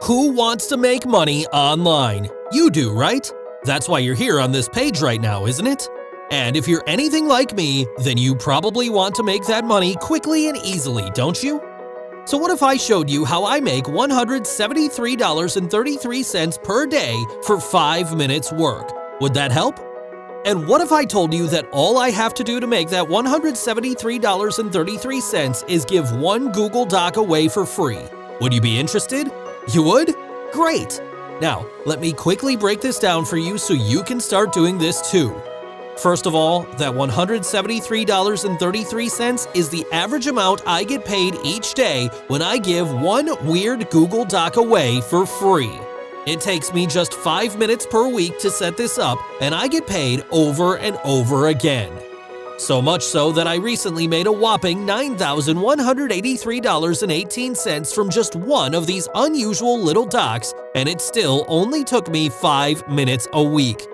Who wants to make money online? You do, right? That's why you're here on this page right now, isn't it? And if you're anything like me, then you probably want to make that money quickly and easily, don't you? So what if I showed you how I make $173.33 per day for 5 minutes work? Would that help? And what if I told you that all I have to do to make that $173.33 is give one Google Doc away for free? Would you be interested? You would? Great! Now, let me quickly break this down for you so you can start doing this too. First of all, that $173.33 is the average amount I get paid each day when I give one weird Google Doc away for free. It takes me just 5 minutes per week to set this up, and I get paid over and over again. So much so that I recently made a whopping $9,183.18 from just one of these unusual little docs, and it still only took me 5 minutes a week.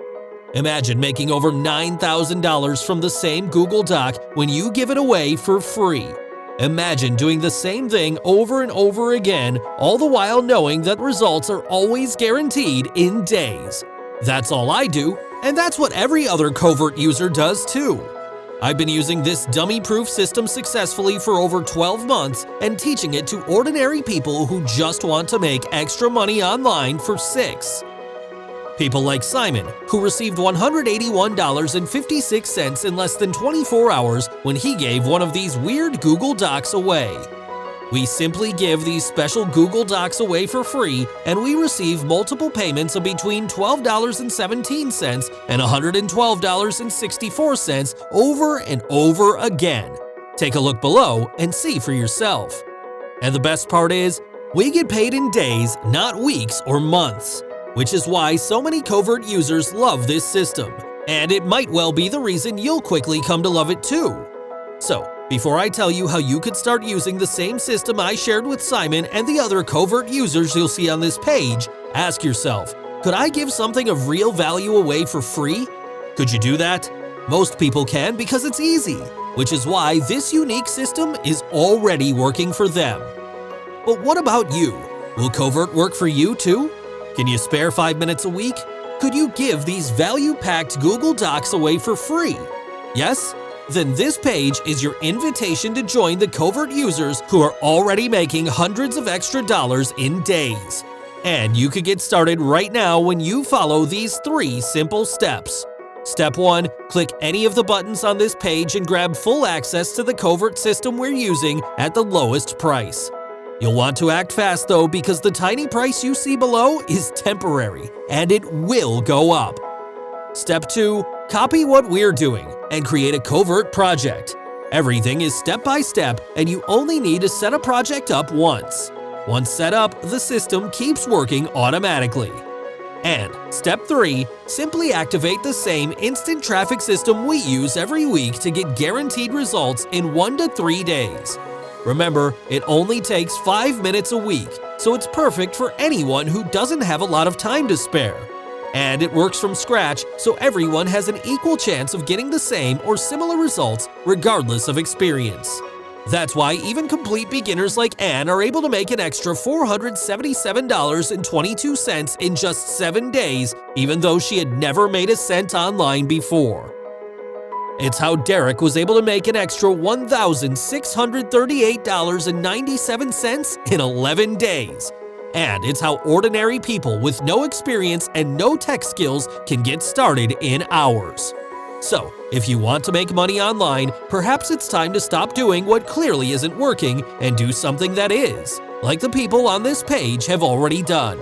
Imagine making over $9,000 from the same Google Doc when you give it away for free. Imagine doing the same thing over and over again, all the while knowing that results are always guaranteed in days. That's all I do, and that's what every other Kovert user does too. I've been using this dummy-proof system successfully for over 12 months and teaching it to ordinary people who just want to make extra money online for 6. People like Simon, who received $181.56 in less than 24 hours when he gave one of these weird Google Docs away. We simply give these special Google Docs away for free, and we receive multiple payments of between $12.17 and $112.64 over and over again. Take a look below and see for yourself. And the best part is, we get paid in days, not weeks or months. Which is why so many Kovert users love this system, and it might well be the reason you'll quickly come to love it too. So, before I tell you how you could start using the same system I shared with Simon and the other Kovert users you'll see on this page, ask yourself, could I give something of real value away for free? Could you do that? Most people can because it's easy, which is why this unique system is already working for them. But what about you? Will Kovert work for you too? Can you spare 5 minutes a week? Could you give these value-packed Google Docs away for free? Yes? Then this page is your invitation to join the Kovert users who are already making hundreds of extra dollars in days. And you could get started right now when you follow these 3 simple steps. Step 1, click any of the buttons on this page and grab full access to the Kovert system we're using at the lowest price. You'll want to act fast though, because the tiny price you see below is temporary, and it will go up. Step 2, copy what we're doing and create a Kovert project. Everything is step by step, and you only need to set a project up once. Once set up, the system keeps working automatically. And step 3, simply activate the same instant traffic system we use every week to get guaranteed results in 1 to 3 days. Remember, it only takes 5 minutes a week, so it's perfect for anyone who doesn't have a lot of time to spare. And it works from scratch, so everyone has an equal chance of getting the same or similar results regardless of experience. That's why even complete beginners like Anne are able to make an extra $477.22 in just 7 days, even though she had never made a cent online before. It's how Derek was able to make an extra $1,638.97 in 11 days. And it's how ordinary people with no experience and no tech skills can get started in hours. So, if you want to make money online, perhaps it's time to stop doing what clearly isn't working and do something that is, like the people on this page have already done.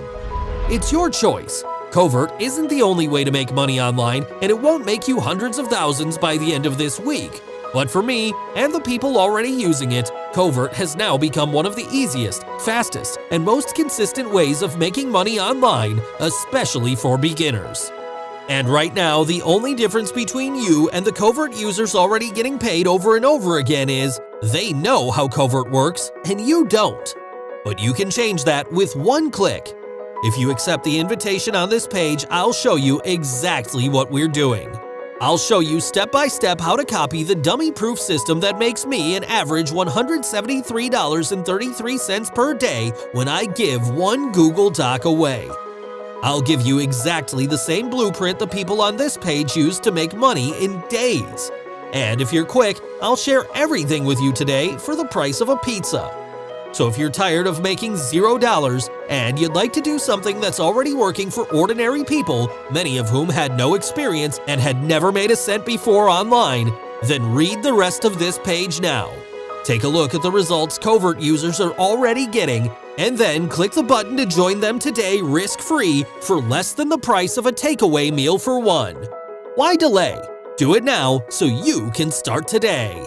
It's your choice. Kovert isn't the only way to make money online, and it won't make you hundreds of thousands by the end of this week. But for me, and the people already using it, Kovert has now become one of the easiest, fastest, and most consistent ways of making money online, especially for beginners. And right now, the only difference between you and the Kovert users already getting paid over and over again is they know how Kovert works, and you don't. But you can change that with one click. If you accept the invitation on this page, I'll show you exactly what we're doing. I'll show you step by step how to copy the dummy-proof system that makes me an average $173.33 per day when I give one Google Doc away. I'll give you exactly the same blueprint the people on this page use to make money in days. And if you're quick, I'll share everything with you today for the price of a pizza. So if you're tired of making $0 and you'd like to do something that's already working for ordinary people, many of whom had no experience and had never made a cent before online, then read the rest of this page now. Take a look at the results Kovert users are already getting, and then click the button to join them today risk-free for less than the price of a takeaway meal for one. Why delay? Do it now so you can start today.